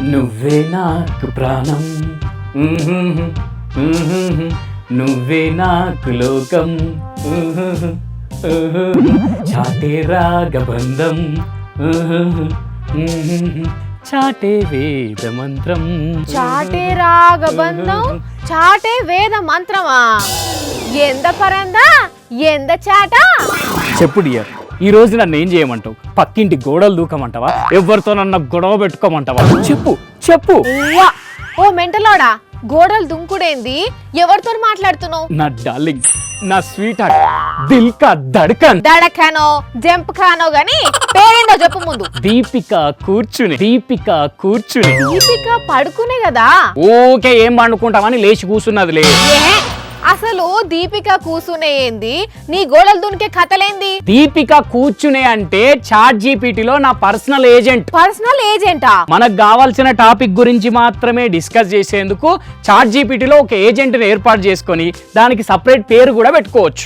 నువ్వే నాకు ప్రాణం నువ్వే నాకు లోకం చాటే రాగబంధం చాటే వేద మంత్రం చాటే రాగబంధం చాటే వేద మంత్రమా ఎంత పరందా ఎంత చాట చెప్పు డియర్ ఈ రోజు నన్ను ఏం చేయమంటావు? పక్కింటి గోడలు దూకమంటావా? ఎవరితో నన్ను గొడవ పెట్టుకోమంటావా? చెప్పు చెప్పు. ఉవ్వా, ఓ మెంటలోడా గోడలు దుంకుడేంది? ఎవరితో మాట్లాడుతున్నావు? నా డార్లింగ్, నా స్వీట్ హార్ట్, దిల్ కా ధడ్కన్. దడకానో జంప్ కానో గాని పేరేందో చెప్పు ముందు. దీపిక కూర్చుని దీపిక పడుకునే కదా. ఓకే, ఏం పండుకుంటామని లేచి కూర్చున్నదిలే. ఏహే, అసలు దీపిక కూసునే ఏంది? నీ గోడలు దునికే కథలేంది? దీపిక కూర్చునే అంటే చాట్ జీపీటీలో నా పర్సనల్ ఏజెంటా. మనకు కావాల్సిన టాపిక్ గురించి మాత్రమే డిస్కస్ చేసేందుకు చాట్ జీపీటీలో ఒక ఏజెంట్ ని ఏర్పాటు చేసుకొని దానికి సపరేట్ పేరు కూడా పెట్టుకోవచ్చు.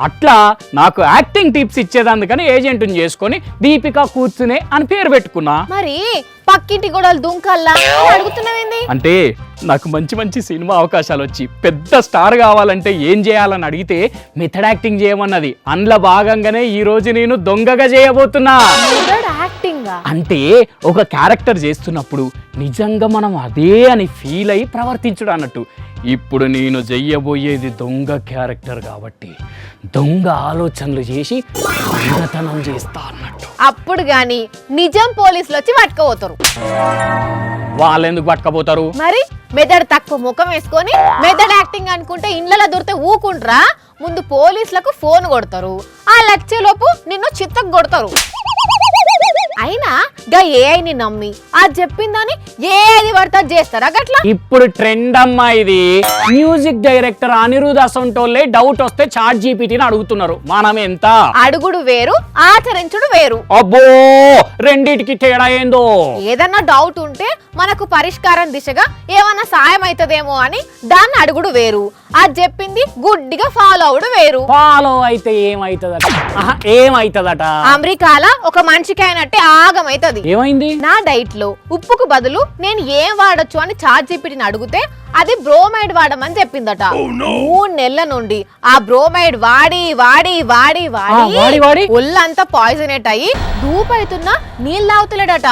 అట్లా నాకు యాక్టింగ్ టిప్స్ ఇచ్చేదందుకని ఏజెంట్ ని చేసుకొని దీపిక కూర్చునే అని పేరు పెట్టుకున్నా. మరి పక్కింటి గోడలు దుంకల్లా అడుగుతున్నావేంది? అంటే నాకు మంచి మంచి సినిమా అవకాశాలు వచ్చి పెద్ద స్టార్ కావాలంటే ఏం చేయాలని అడిగితే మెథడ్ యాక్టింగ్ చేయమన్నది. అందులో భాగంగానే ఈ రోజు నేను దొంగగా చేయబోతున్నా. అంటే ఒక క్యారెక్టర్ చేస్తున్నప్పుడు నిజంగా మనం అదే అని ఫీల్ అయి ప్రవర్తించడం అన్నట్టు. ఇప్పుడు నేను చెయ్యబోయేది దొంగ క్యారెక్టర్ కాబట్టి దొంగ ఆలోచనలు చేసి దొంగతనం చేస్తా అన్నట్టు. అప్పుడు గాని నిజం పోలీసులు వచ్చి పట్టుకోపోతారు. వాళ్ళు ఎందుకు పట్టుకపోతారు? మరి మెదడు తక్కువ ముఖం వేసుకొని మెదడు యాక్టింగ్ అనుకుంటే ఇండ్లలో దొరికితే ఊకుంట్రా. ముందు పోలీసులకు ఫోన్ కొడతారు, ఆ లక్షలోపు నిన్ను చిత్తకు కొడతారు. అయినా గా ఏఐని నమ్మి అది చెప్పిందని ఏది పడితే చేస్తారా గట్లా? ఇప్పుడు ట్రెండ్ అమ్మా ఇది. మ్యూజిక్ డైరెక్టర్ అనిరుద్ అసంటోళ్ళే డౌట్ వస్తే చాట్ జీపీటీని అడుగుతున్నారు. మనం ఎంత అడుగుడు వేరు, ఆచరించుడు వేరు. అబ్బో, రెండిటికి తేడా ఏందో. ఏదన్నా డౌట్ ఉంటే మనకు పరిష్కారం దిశగా ఏమన్నా సాయం అవుతుందేమో అని దాన్ని అడుగుడు వేరు, అది చెప్పింది గుడ్డిగా ఫాలో అవుడు వేరు. ఫాలో అయితే ఏమైతదట? అమెరికాలో ఒక మనిషికి అయినట్టే ఆగమైతది. ఏమైంది? నా డైట్ లో ఉప్పుకు బదులు నేను ఏం వాడొచ్చు అని చాట్ జీపీటీని అడిగితే అది బ్రోమైడ్ వాడమని చెప్పిందట. 3 నెలల నుండి ఆ బ్రోమైడ్ వాడి వాడి వాడి వాడి ఒళ్ళంతా పాయిజనేట్ అయ్యి దూపైతున్నా నీళ్ళు తాగుతలేడట.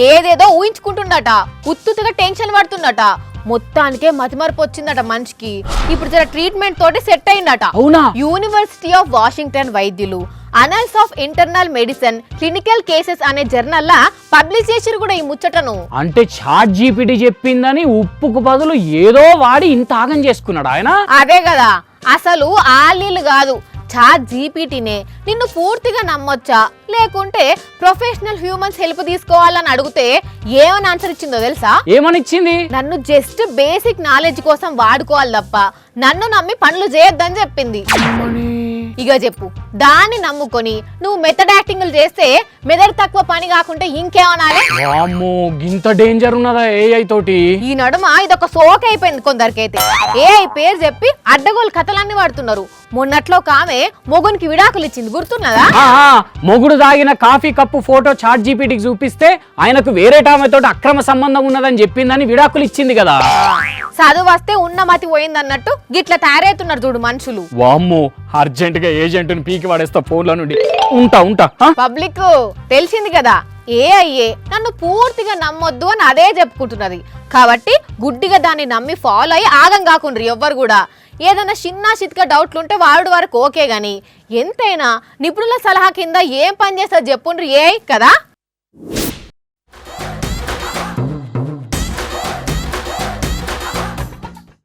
ఏదేదో ఊహించుకుంటుండట, ఉత్తుగా టెన్షన్ పడుతుందట. మొత్తానికే మతిమరుపు వచ్చిందట మనిషికి. ఇప్పుడు జర ట్రీట్మెంట్ తోటి సెట్ అయిందట. యూనివర్సిటీ ఆఫ్ వాషింగ్టన్ వైద్యులు annals of internal medicine clinical cases అనే జర్నల్ లా పబ్లిష్ చేసిరు కూడా ఈ ముచ్చటను. అంటే చాట్ జీపీటీ చెప్పిందని ఉప్పుకు బదులు ఏదో వాడి ఇంత ఆగం చేసుకున్నాడు ఆయన. అదే కదా, అసలు ఆలీలు కాదు, చాట్ జీపీటీనే. నిన్ను పూర్తిగా నమ్మొచ్చా లేకుంటే ప్రొఫెషనల్ హ్యూమన్స్ హెల్ప్ తీసుకోవాలని అడిగితే ఏమని ఆన్సర్ ఇచ్చిందో తెలుసా? ఏమని ఇచ్చింది? నన్ను జస్ట్ బేసిక్ నాలెడ్జ్ కోసం వాడుకోవాలి తప్ప నన్ను నమ్మి పనులు చేయొద్దని చెప్పింది. ఇక చెప్పు, దాన్ని నమ్ముకొని నువ్వు మెథడ్ యాక్టింగ్లు చేస్తే మెదడు తక్కువ పని కాకుంటే ఇంకేమనాలి? ఇంత డేంజర్ ఉన్నదా ఏఐ తోటి? ఈ నడుమ ఇదొక సోక్ అయిపోయింది కొందరికైతే. ఏఐ పేరు చెప్పి అడ్డగోలు కథలన్నీ వాడుతున్నారు. మొన్నట్లో ఆమె మొగునికి విడాకులు ఇచ్చింది, గుర్తున్నదా? మొగుడు తాగిన కాఫీ కప్పు ఫోటో చాట్ జీపీటీకి చూపిస్తే ఆయనకు వేరే టామెతో అక్రమ సంబంధం ఉన్నదని చెప్పిందని విడాకులు ఇచ్చింది కదా. చదువు వస్తే ఉన్న మతి పోయిందన్నట్టు గిట్లా తయారైతున్నారు చూడు మనుషులు. వామ్మో, అర్జెంట్ గా ఏజెంట్ ని పీకి వాడేస్తా ఫోన్ల నుండి. ఉంటా పబ్లిక్ తెలిసింది కదా, ఏఐఏ నన్ను పూర్తిగా నమ్మొద్దు అని అదే చెప్పుకుంటున్నది. కాబట్టి గుడ్డిగా దాన్ని నమ్మి ఫాలో అయ్యి ఆగం కాకుండ్రి ఎవ్వరు కూడా. ఏదైనా చిన్న చిత్క డౌట్లుంటే వాడు వరకు ఓకే గాని ఎంతైనా నిపుణుల సలహా కింద ఏం పని చేస్తా చెప్పుండ్రి ఏఐ కదా.